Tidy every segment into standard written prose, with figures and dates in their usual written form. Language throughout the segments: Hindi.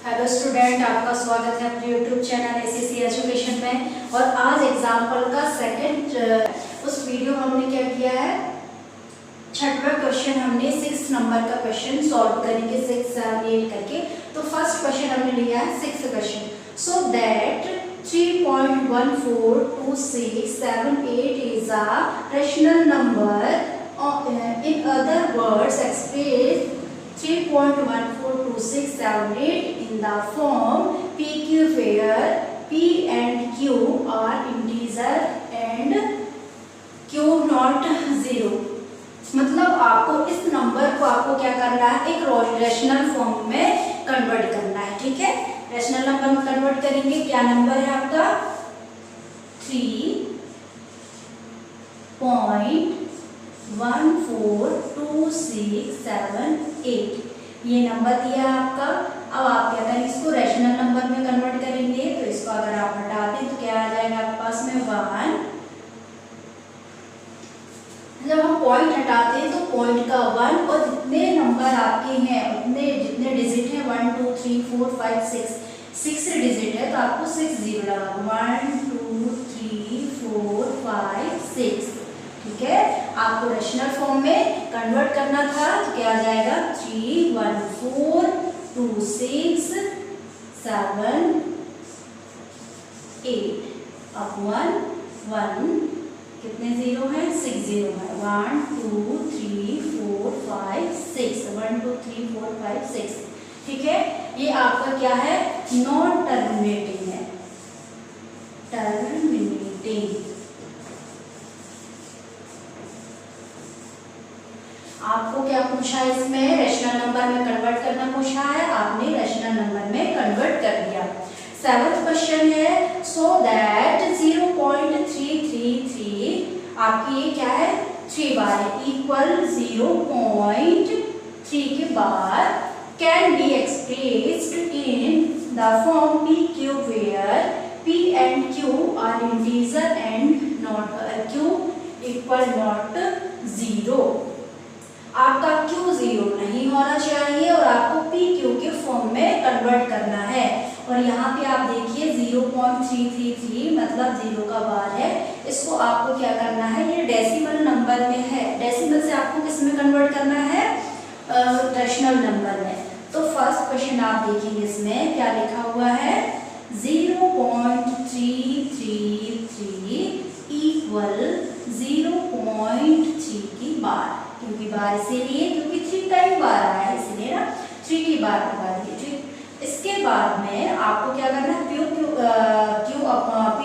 हेलो स्टूडेंट, आपका स्वागत है अपने यूट्यूब चैनल एसएससी एजुकेशन में। और आज एग्जाम्पल का सेकंड उस वीडियो में हमने क्या किया है, छठवां क्वेश्चन हमने 6 नंबर का क्वेश्चन सॉल्व करेंगे 6, 7, 8 करके। तो फर्स्ट क्वेश्चन हमने लिया है 6th question. So that 3.142678 is a rational number. In other words, express 3.142678 in the form PQ where P and Q are integer and Q not 0। मतलब आपको इस नंबर को आपको क्या करना है, एक रेशनल फॉर्म में कन्वर्ट करना है। ठीक है, रेशनल नंबर में कन्वर्ट करेंगे। क्या नंबर है आपका 3.142678 ये नंबर दिया है आपका। अब आप क्या करेंगे, इसको रेशनल नंबर में कन्वर्ट करेंगे। तो इसको अगर आप हटाते हैं तो क्या आ जाएगा आपके पास में 1। जब हम पॉइंट हटाते हैं तो पॉइंट का 1 और जितने नंबर आपके हैं उतने जितने डिजिट हैं 1 2 3 4 5 6 डिजिट है, तो आपको 6 0 लगा 1 2 3 4 5 6। ठीक है, आपको रेशनल फॉर्म में कन्वर्ट करना था तो क्या आ जाएगा 3142678 अब 1 1 कितने जीरो हैं, 6 जीरो है। 1 2 3 4 5 6 1 2 3 4 5 6। ठीक है, ये आपका क्या है, नॉन टर्मिनेटिंग है, टर्मिनेटिंग। आपको क्या पूछा है, इसमें रेशनल नंबर में कन्वर्ट करना पूछा है, आपने रेशनल नंबर में कन्वर्ट कर दिया। 7th क्वेश्चन है सो दैट 0.333 आपकी ये क्या है 3 बार है इक्वल 0.3 के बाद can be expressed in the form p q where p and q are integer and not q equal not 0। आपका Q 0 नहीं होना चाहिए और आपको पी क्यू के फॉर्म में कन्वर्ट करना है। और यहाँ पे आप देखिए 0.333 मतलब 0 का बार है, इसको आपको क्या करना है, ये डेसिमल नंबर में है, डेसिमल से आपको किस में कन्वर्ट करना है, रेशनल नंबर में। तो फर्स्ट क्वेश्चन आप देखेंगे, इसमें क्या लिखा हुआ है 0.333 इक्वल 0.3 की बार, क्योंकि बार इसीलिए क्योंकि 3 टाइम बार आया है इसलिए ना 3 की बार लगा दिए। ठीक, इसके बाद में आपको क्या करना है, पी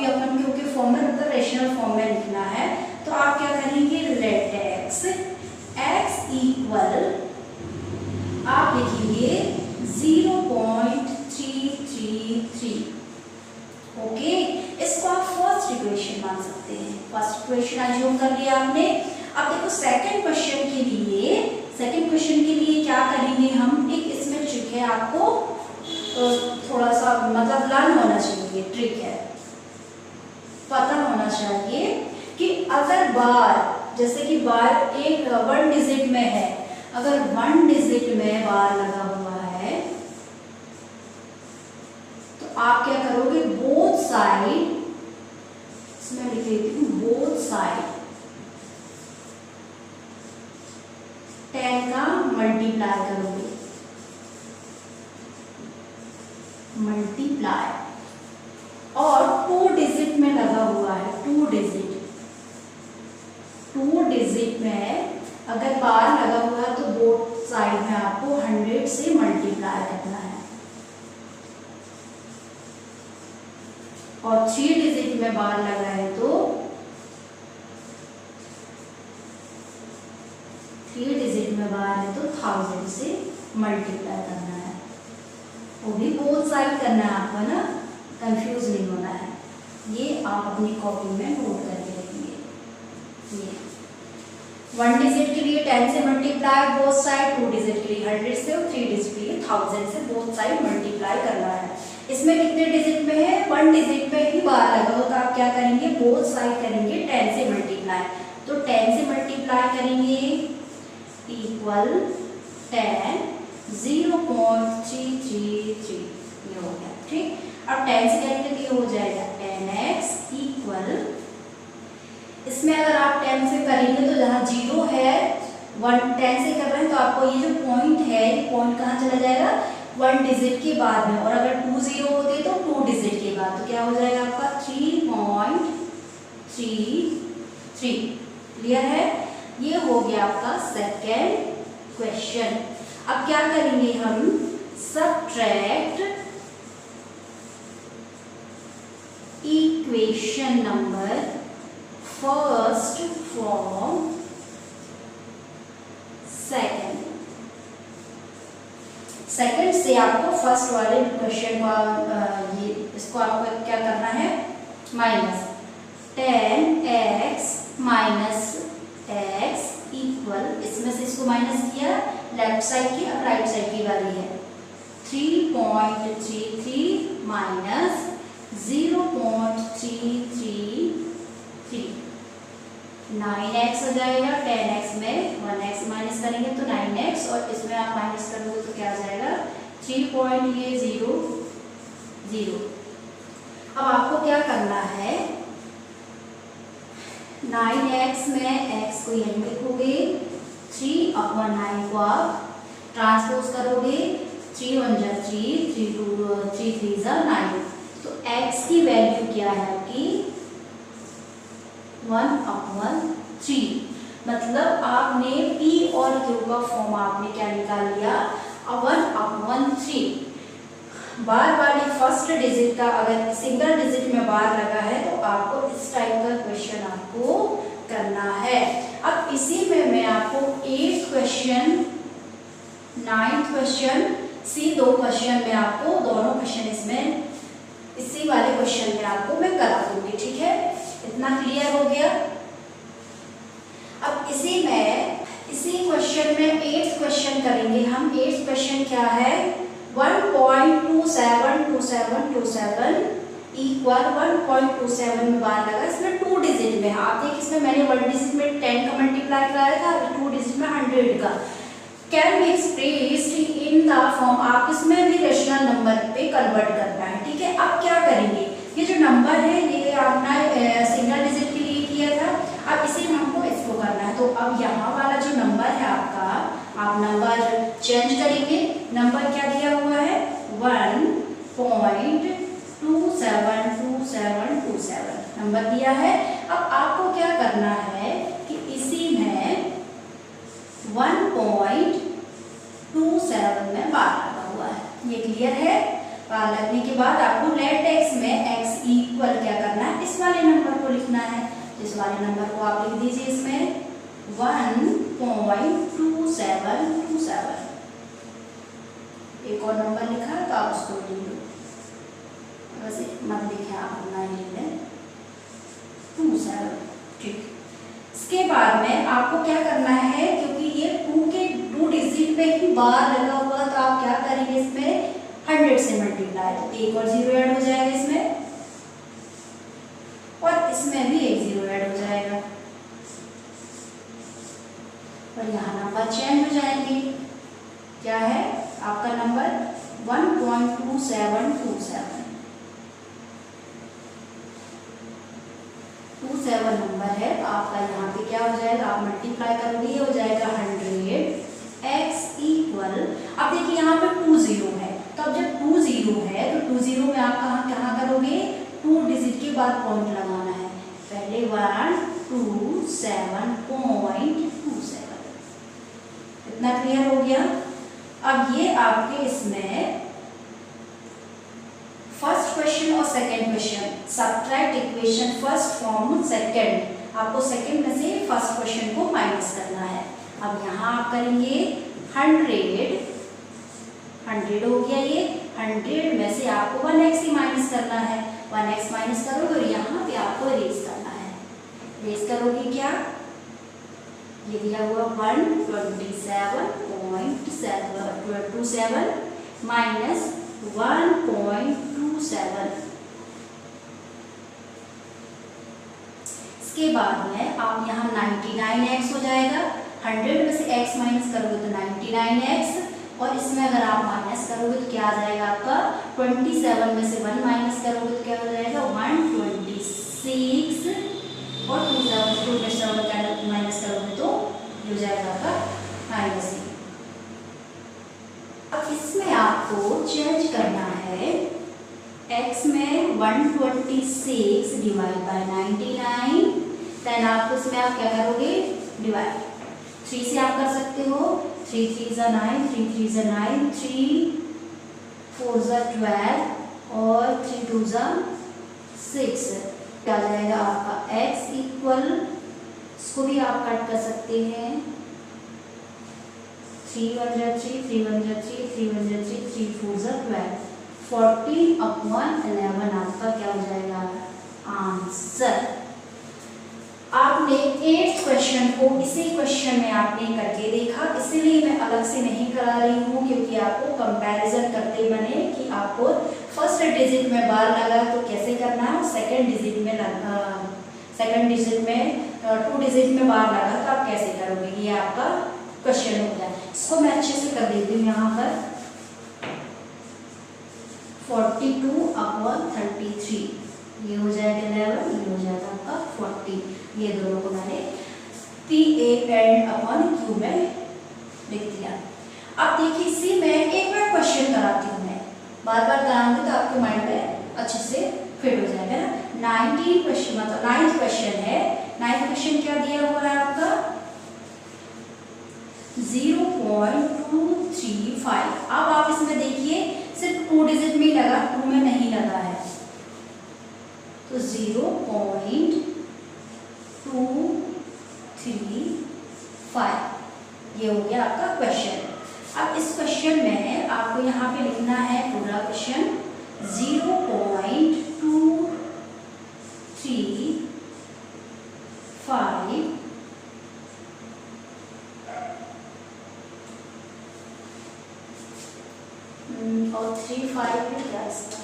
अपन क्यू के फॉर्म में मतलब रेशनल फॉर्म में लिखना है। तो आप क्या करेंगे, लेट x इक्वल आप लिखेंगे 0.333। ओके, इसको आप फर्स्ट इक्वेशन मान सकते हैं। फर्स्ट इक्वेशन अज्यूम कर लिया आपने। अब देखो सेकंड क्वेश्चन के लिए क्या करेंगे हम, एक इसमें ट्रिक है, आपको थोड़ा सा मतलब लर्न होना चाहिए, ट्रिक है, पता होना चाहिए कि अगर बार जैसे कि बार एक 1 डिजिट में है, अगर 1 डिजिट में बार लगा हुआ है तो आप क्या करोगे, बोथ साइड, इसमें लिख देती हूँ बोथ साइड 10 का मल्टीप्लाई करोगे, मल्टीप्लाई। और 2 डिजिट में लगा हुआ है, 2 डिजिट में अगर बार लगा हुआ है तो बोथ साइड में आपको 100 से मल्टीप्लाई करना है। और 3 डिजिट में बार लगा है तो 3 डिजिट में बार है तो 1000 से मल्टीप्लाई करना है। वो भी बोथ साइड करना है आपको ना, कंफ्यूज नहीं होना है। ये आप अपनी कॉपी में नोट करके रखिए। ये 1 डिजिट के लिए 10 से मल्टीप्लाई बोथ साइड, 2 डिजिट के लिए 100 से और 3 डिजिट के लिए 1000 से बोथ साइड मल्टीप्लाई करना है। इसमें कितने डिजिट में है, 1 डिजिट में ही बार लगा हो तो आप क्या करेंगे, बोथ साइड करेंगे 10 से मल्टीप्लाई। तो 10 से मल्टीप्लाई करेंगे इक्वल 10 0.333 ये हो गया, ठीक। अब 10 से करेंगे तो ये हो जाएगा 10x इक्वल, इसमें अगर आप 10 से करेंगे तो जहाँ 0 है 10 से कर रहे हैं तो आपको ये जो पॉइंट है, ये पॉइंट कहाँ चला जाएगा, 1 डिजिट के बाद में, और अगर 2 0 होते तो 2 डिजिट के बाद, तो क्या हो जाएगा आपका 3.33। क्लियर है, ये हो गया आपका सेकेंड क्वेश्चन। अब क्या करेंगे हम, subtract equation number first from second से आपको फर्स्ट वाले क्वेश्चन का ये इसको आपको क्या करना है, minus 10x minus x equal, इसमें से इसको माइनस किया लेफ्ट साइड की, अब राइट साइड की वाली है 3.33 माइनस 0.333, 9x हो जाएगा, 10x में 1x माइनस करेंगे तो 9x, और इसमें आप माइनस करोगे तो क्या आ जाएगा 3.00। अब आपको क्या करना है, 9x में x को यहीं लिखोगे, 3/9 को आप ट्रांसपोज करोगे, 3 1 जा 3, 3 3 जा 9, तो x की वैल्यू क्या है आपकी 1/3। मतलब आपने p और q का फॉर्म आपने क्या निकाल लिया, 1/3। बार वाली फर्स्ट डिजिट का अगर सिंगल डिजिट में बार लगा है तो आपको इस टाइप का क्वेश्चन आपको करना है। अब इसी में मैं आपको 8th क्वेश्चन 9th क्वेश्चन सी 2 क्वेश्चन में आपको दोनों क्वेश्चन इसमें इसी वाले क्वेश्चन में आपको मैं करा दूंगी, ठीक है, इतना क्लियर हो गया। अब इसी क्वेश्चन में 8th क्वेश्चन करेंगे हम। 8th क्वेश्चन क्या है, 1.272727 इक्वल 1.27 में बार लगा, इसमें 2 डिजिट में, आप देखिए इसमें मैंने 1 डिजिट में 10 का मल्टीप्लाई कराया था, 2 डिजिट में 100 का। Can be expressed in the form, आप इसमें भी रेशनल नंबर पे कन्वर्ट करना है, ठीक है। अब क्या करेंगे, ये जो नंबर है ये आपने सिंगल डिजिट के लिए किया था, अब इसी में हमको इसको करना है। तो अब यहाँ वाला जो नंबर है आपका, आप नंबर चेंज करेंगे, नंबर क्या दिया हुआ है 1.272727 नंबर दिया है। अब आपको क्या करना है कि इसी में 1.27 में बार लगा हुआ है, ये क्लियर है। बार लगने के बाद आपको लेट x में x इक्वल क्या करना है, इस वाले नंबर को लिखना है, इस वाले नंबर को आप लिख दीजिए इसमें 1.2727। एक और नंबर लिखा तो आप उसको लिख लो, वैसे मत लिखे आप अपना ही लिख लें 27, ठीक। इसके बाद में आपको क्या करना है, क्योंकि ये 2 डिजिट पे ही बार लगा हुआ तो आप क्या करेंगे, इसमें 100 से मल्टीप्लाई, तो 1 और 0 ऐड हो जाएगा इसमें, और इसमें भी 1 0 ऐड हो जाएगा, और यहाँ नंबर चेंज हो जाएंगे। क्या है आपका नंबर 1.2727 नंबर है, तो आपका यहाँ पे क्या हो जाएगा, आप मल्टीप्लाई करोगे, ये हो जाएगा 100x इक्वल, अब देखिए यहाँ पे 2 0 है, तो अब जब 2 0 है तो 2 0 में आप कहाँ करोगे, 2 डिजिट के बाद पॉइंट लगाना है, पहले 127.27, इतना क्लियर हो गया। अब ये आपके इसमें फर्स्ट क्वेश्चन और second question, subtract equation first from second, आपको सेकंड में से फर्स्ट क्वेश्चन को माइनस करना है। अब यहाँ आप करेंगे 100 हो गया, ये 100 में से आपको 1x ही माइनस करना है, 1x माइनस करोगे और यहाँ पे आपको रेज करना है, रेज करोगे क्या, ये दिया हुआ 127.27 माइनस 1.27। इसके बाद में आप यहाँ 99x हो जाएगा, 100 में से x माइनस करोगे तो 99x और इसमें अगर आप माइनस करोगे तो क्या आ जाएगा आपका 27 में से 1 माइनस करोगे तो क्या हो जाएगा 126 और 2 में 7 माइनस करोगे तो हो जाएगा आपका -3। अब इसमें आपको चेंज करना है x में 126 डिवाइड बाय 99, देन आपको इसमें आप क्या करोगे डिवाइड 3 से आप कर सकते हो, 3 3 ज़ा 9, 3 3 ज़ा 9, 3 4 ज़ा 12 और 3 2 ज़ा 6। क्या जाएगा आपका x इक्वल, इसको भी आप कट कर सकते हैं, 3 1 ज़ा 3, 3 1 ज़ा 3, 3 1 ज़ा 3, 3 4 ज़ा 12, 14/11 आपका क्या हो जाएगा आंसर। आपने 8th क्वेश्चन को इसी क्वेश्चन में आपने करके देखा, इसीलिए मैं अलग से नहीं करा रही हूँ क्योंकि आपको कंपैरिजन करते बने कि आपको फर्स्ट डिजिट में बार लगा तो कैसे करना है, सेकंड डिजिट में 2 डिजिट में बार लगा तो आप कैसे करोगे, ये आपका क्वेश्चन हो गया। इसको मैं अच्छे से कर देती हूँ यहाँ पर 42/33, ये हो जाएगा 11, ये हो जाएगा आपका 40, ये दोनों को मैंने PA एंड अपॉन Q में लिख दिया। अब देखिए इसी में एक बार क्वेश्चन कराती हूँ मैं, बार बार कराऊंगी तो आपके माइंड में अच्छे से फिट हो जाएगा ना। 19 क्वेश्चन मतलब 9th क्वेश्चन है, 9th क्वेश्चन क्या दिया हुआ है आपका 0.235। अब आप इसमें देखिए सिर्फ 2 डिजिट में लगा, 2 में नहीं लगा है, तो 0.235 ये हो गया आपका क्वेश्चन। अब इस क्वेश्चन में आपको यहाँ पे लिखना है पूरा क्वेश्चन 0.235 और 35 है क्या इसका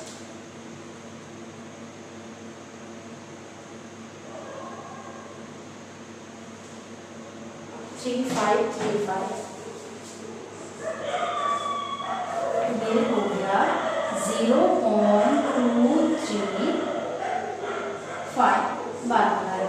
3535 ये हो गया 0.235 बार बना रहे।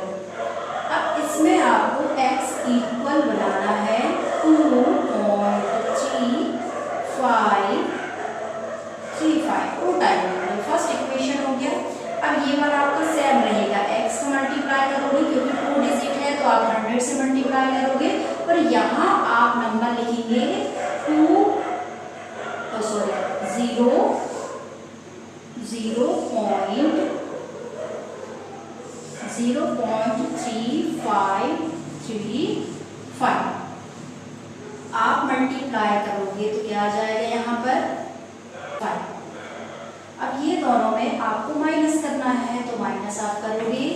अब इसमें आपको x इक्वल बनाना है 2.35 टू टाइम, फर्स्ट इक्वेशन हो गया। अब ये वाला आपका सेम रहेगा, x को मल्टीप्लाई करोगे क्योंकि 2 डिजिट है तो आप 100 से मल्टीप्लाई करोगे और यहाँ आप नंबर लिखेंगे 0.3535 आप मल्टीप्लाई करोगे तो क्या आ जाएगा यहाँ पर 5। अब ये दोनों में आपको माइनस करना है तो माइनस आप करोगे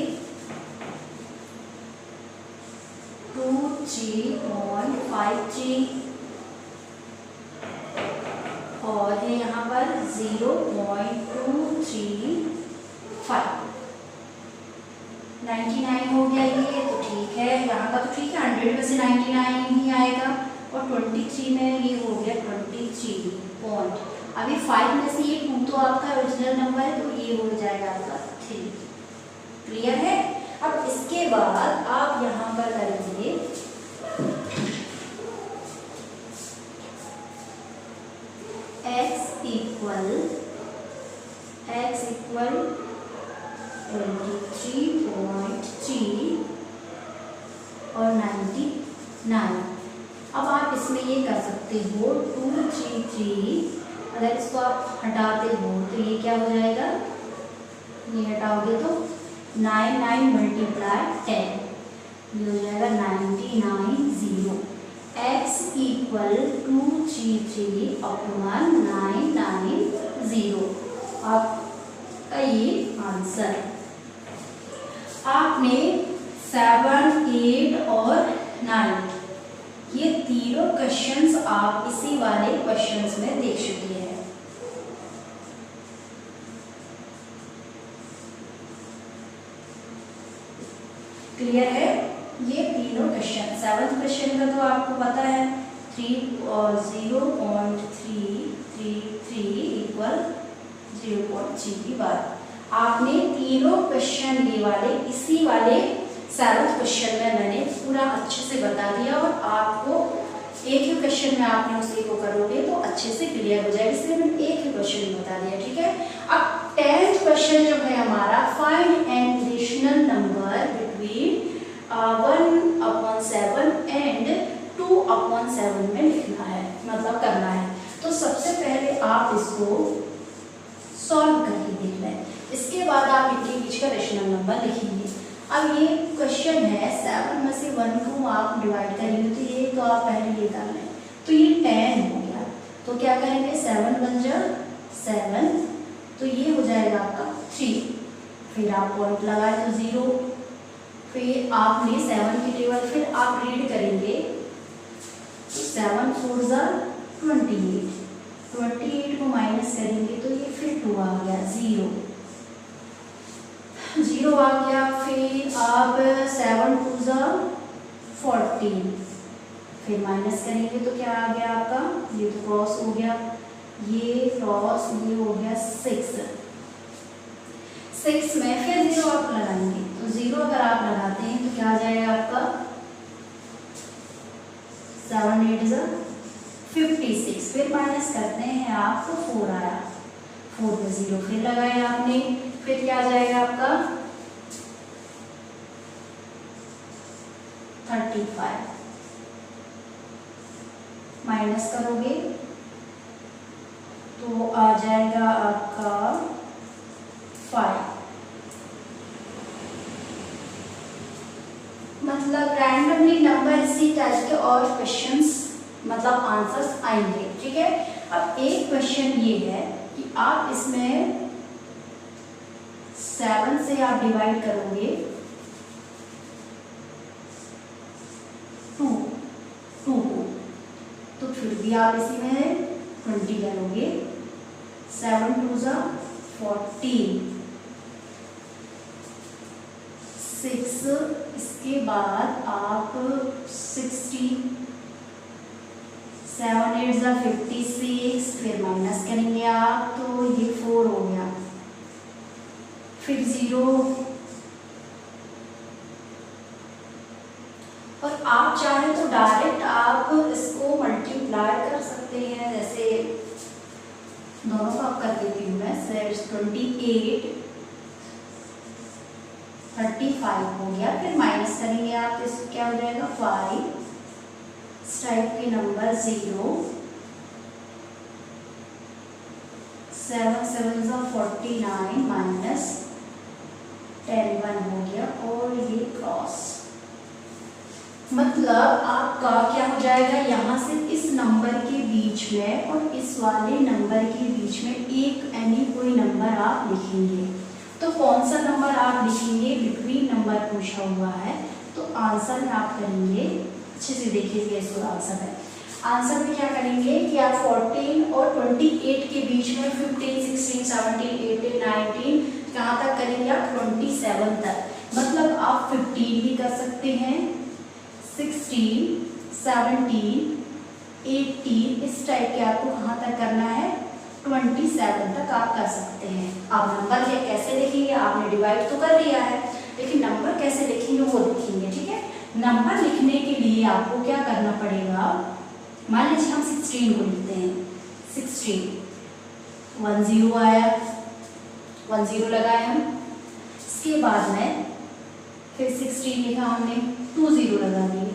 23.53 और है यहाँ पर 0.235। 99 हो गया ये तो ठीक है, यहाँ का तो ठीक है, 100 में से 99 ही आएगा और 23 में ये हो गया 23 पॉइंट। अभी 5 में से ये 2 तो आपका ओरिजिनल नंबर है तो ये हो जाएगा आपका 3। क्लियर है। अब इसके बाद आप यहाँ पर करेंगे x इक्वल 23.3 और 99। अब आप इसमें ये कर सकते हो 233, अगर इसको आप हटाते हो तो ये क्या हो जाएगा, ये हटाओगे तो 99 मल्टीप्लाई 10 ये हो जाएगा 99 x इक्वल 233/990 आपका ये आंसर। आपने 7, 8 और 9 ये तीनों क्वेश्चंस आप इसी वाले क्वेश्चंस में देख चुके हैं। क्लियर है। ये तीनों क्वेश्चन 7th क्वेश्चन का तो आपको पता है 0.333 इक्वल 0.3 की बात। आपने तीनों क्वेश्चन ये वाले इसी वाले 7th क्वेश्चन में मैंने पूरा अच्छे से बता दिया, और आपको एक ही क्वेश्चन में आपने उसी को करोगे तो अच्छे से क्लियर हो जाएगा, इसलिए मैंने एक ही क्वेश्चन बता दिया, ठीक है। अब 10th क्वेश्चन जो है हमारा, find N rational number between 1/7 and 2/7 में लिखना है, मतलब करना है। तो सबसे पहले आप इसको सॉल्व करके देख लें, इसके बाद आप इनके बीच का रेशनल नंबर लिखेंगे। अब ये क्वेश्चन है 7 में से 1 को आप डिवाइड करेंगे, तो ये तो आप पहले ये कर लें, तो ये 10 हो गया। तो क्या करेंगे, 7 बन जा 7, तो ये हो जाएगा आपका 3। फिर आप पॉइंट लगाए तो 0, फिर आपने 7 की टेबल फिर आप रीड करेंगे, तो 7 4 जा 28, 28 को माइनस करेंगे तो ये फिर 2 आ गया, 0 आ गया। फिर आप 7 2 जा 14, फिर माइनस करेंगे तो क्या आ गया आपका, ये तो क्रॉस हो गया, ये क्रॉस, ये हो गया 6 में फिर 0 आप लगाएंगे, तो 0 अगर आप लगाते हैं तो क्या आ जाएगा आपका, 7 8 जा 56, फिर माइनस करते हैं आप तो 4 आया, 4 में 0 फिर लगाया आपने, फिर क्या आ जाएगा आपका 35, माइनस करोगे तो आ जाएगा आपका 5। मतलब रैंडमली नंबर इसी टाइप के और क्वेश्चंस मतलब आंसर्स आएंगे, ठीक है। अब एक क्वेश्चन ये है कि आप इसमें 7 से आप डिवाइड करोगे 2 को, तो फिर भी आप इसी में 20 करोगे, 7 2 जा 14, 6, इसके बाद आप 60, 7 8 जा 56, फिर माइनस करेंगे आप तो ये 4 हो गया, फिर 0, और आप चाहें तो डायरेक्ट आप इसको मल्टीप्लाई कर सकते हैं, जैसे दोनों का आप कर देती हूँ मैं, 28 35 हो गया, फिर माइनस करेंगे आप तो इसको क्या हो जाएगा 5, इस टाइप के नंबर 0, 7 7 जा 49 माइनस 10 1 हो गया, और ये क्रॉस। मतलब आपका क्या हो जाएगा, यहाँ से इस नंबर के बीच में और इस वाले नंबर के बीच में एक एनी कोई नंबर आप लिखेंगे, तो कौन सा नंबर आप लिखेंगे, बिटवीन नंबर पूछा हुआ है, तो आंसर में आप करेंगे, अच्छे से देखिएगा इसको, आंसर है, आंसर में क्या करेंगे कि आप 14 और 28 के बीच में 15 16 17 18 19 कहाँ तक करेंगे आप 27 तक, मतलब आप 15 भी कर सकते हैं, 16 17 18 इस टाइप के आपको कहाँ तक करना है 27 तक आप कर सकते हैं। आप नंबर ये कैसे लिखेंगे, आपने डिवाइड तो कर दिया है, लेकिन नंबर कैसे लिखेंगे वो लिखेंगे, ठीक है। नंबर लिखने के लिए आपको क्या करना पड़ेगा, मान लीजिए हम 16 को लिखते हैं, 16 1 0 आया, 1 0 लगाए हम, इसके बाद में फिर 16 लिखा हमने, 2 0 लगा दिए,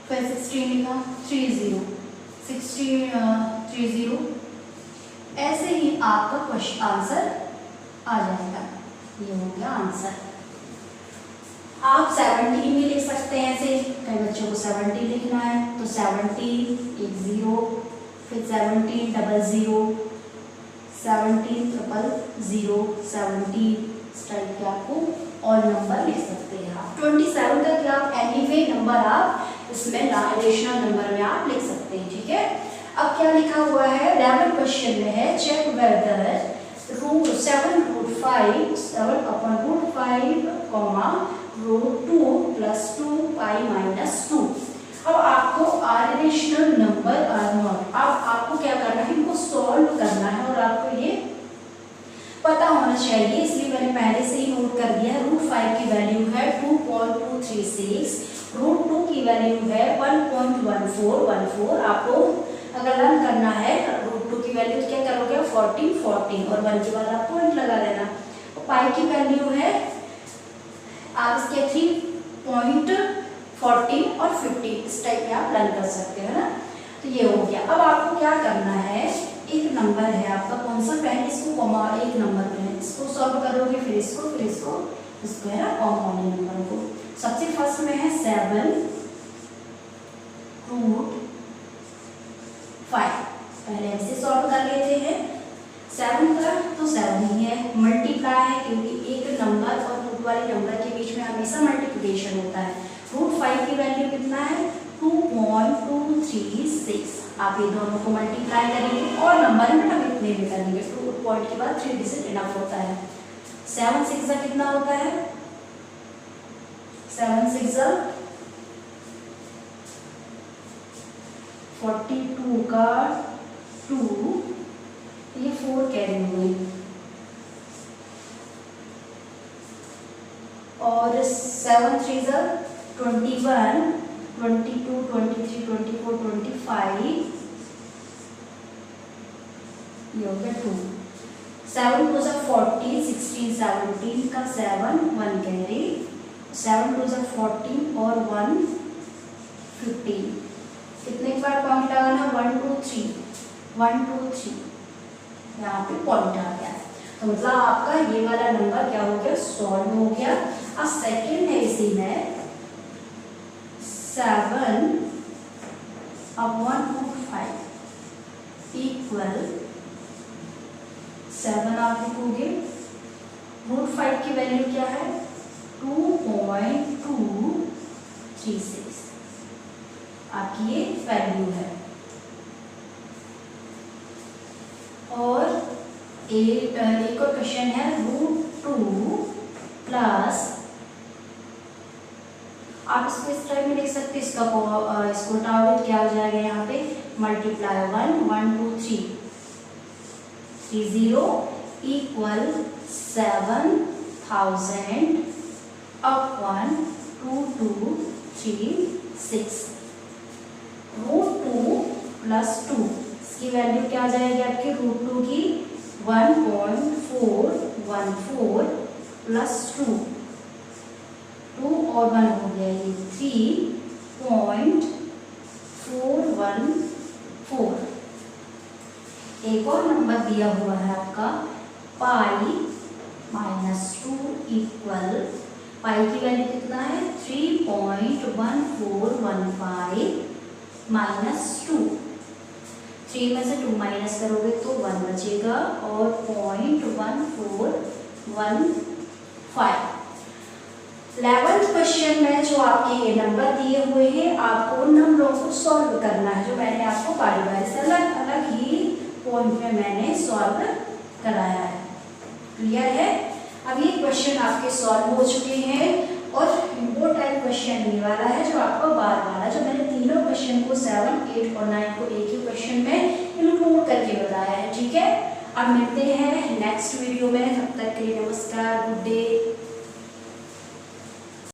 फिर 16 लिखा 3 0 16 3 0, ऐसे ही आपका क्वेश्चन आंसर आ जाएगा, ये हो गया आंसर। आप 17 भी लिख सकते हैं, ऐसे कई बच्चों को 17 लिखना है तो 17 1 0, फिर 17 0 0 17 0 17 इस टाइप के आपको और नंबर लिख सकते हैं आप। 27 तक आप एनीवे नंबर आप इसमें रेशनल नंबर में आप लिख सकते हैं, ठीक है। अब क्या लिखा हुआ है, 11 क्वेश्चन में है, चेक वेदर √7 √5 √2 + 2 pi - 2। अब आपको R rational number are not. अब आपको क्या करना है, इनको सॉल्व करना है और आपको ये पता होना चाहिए, इसलिए मैंने पहले से ही नोट कर दिया। √5 की वैल्यू है 2.236, √2 की वैल्यू है 1.1414। आपको अगर लर्न करना है √2 की वैल्यू तो क्या करोगे 14 14 और 1 के बाद आप पॉइंट लगा देना। पाई की वैल्यू है आप इसके 3.14 और 50 इस टाइप में आप लर्न कर सकते हो ना। तो ये हो गया। अब आपको क्या करना है, एक नंबर है आपका कौन सा, पहले इसको कॉमा एक नंबर पे है, इसको सॉल्व करोगे, फिर इसको है ना कॉमन नंबर को। सबसे फर्स्ट में है 7 √5, पहले ऐसे सॉल्व कर लेते हैं। 7 का तो 7 ही है, मल्टीप्लाई है क्योंकि एक नंबर और रूट वाले नंबर के बीच में हमेशा मल्टीप्लिकेशन होता है। √5 की वैल्यू कितना है 2.236। आप ये दोनों को मल्टीप्लाई करेंगे और नंबर में हम इतने भी करेंगे, 2 पॉइंट के बाद 3 डिजिट इनफ होता है। 7 6 कितना होता है, 7 6 42 का 2, ये 4 कैरी हुए और 7 3 21 22 23 24 25, ये हो गया 2। 7 2 40 16 17 का 7 1 कैरी, 7 2 14 और 1 15। कितने बार पॉइंट लगाना 1 2 3 1 2 3, यहाँ पे पॉइंट आ गया। तो मतलब आपका ये वाला नंबर क्या हो गया, सॉल्व हो गया। अब सेकंड है इसी में 7 upon √5 इक्वल 7 आप लिखोगे, √5 की वैल्यू क्या है 2.236, आपकी ये वैल्यू है। और एक और क्वेश्चन है √2 प्लस, आप इसको इस टाइप में लिख सकते हैं, इसको टावर क्या हो जाएगा यहाँ पे मल्टीप्लाई 1 1 2 3 30 इक्वल 7000 upon 2236। √2 प्लस 2 इसकी वैल्यू क्या आ जाएगी आपकी, √2 की 1.414 प्लस 2 और 1 हो गया ये 3.414। एक और नंबर दिया हुआ है आपका पाई -2 इक्वल, पाई की वैल्यू कितना है 3.1415 -2। 3 में से 2 माइनस करोगे तो 1 बचेगा और 0.1415। 11th क्वेश्चन में जो आपके ये नंबर दिए हुए हैं, आपको उन नंबरों को सॉल्व करना है जो मैंने आपको बारी बारी से अलग अलग ही पॉइंट में मैंने सॉल्व कराया है। क्लियर है। अब ये क्वेश्चन आपके सॉल्व हो चुके हैं और इम्पोर्टेंट क्वेश्चन ये वाला है जो आपको बार वाला, जो मैंने तीनों क्वेश्चन को 7 8 और 9 को एक ही क्वेश्चन में इंक्लूड करके बताया है। ठीक है, अब मिलते हैं नेक्स्ट वीडियो में, तब तक के लिए नमस्कार, गुड डे।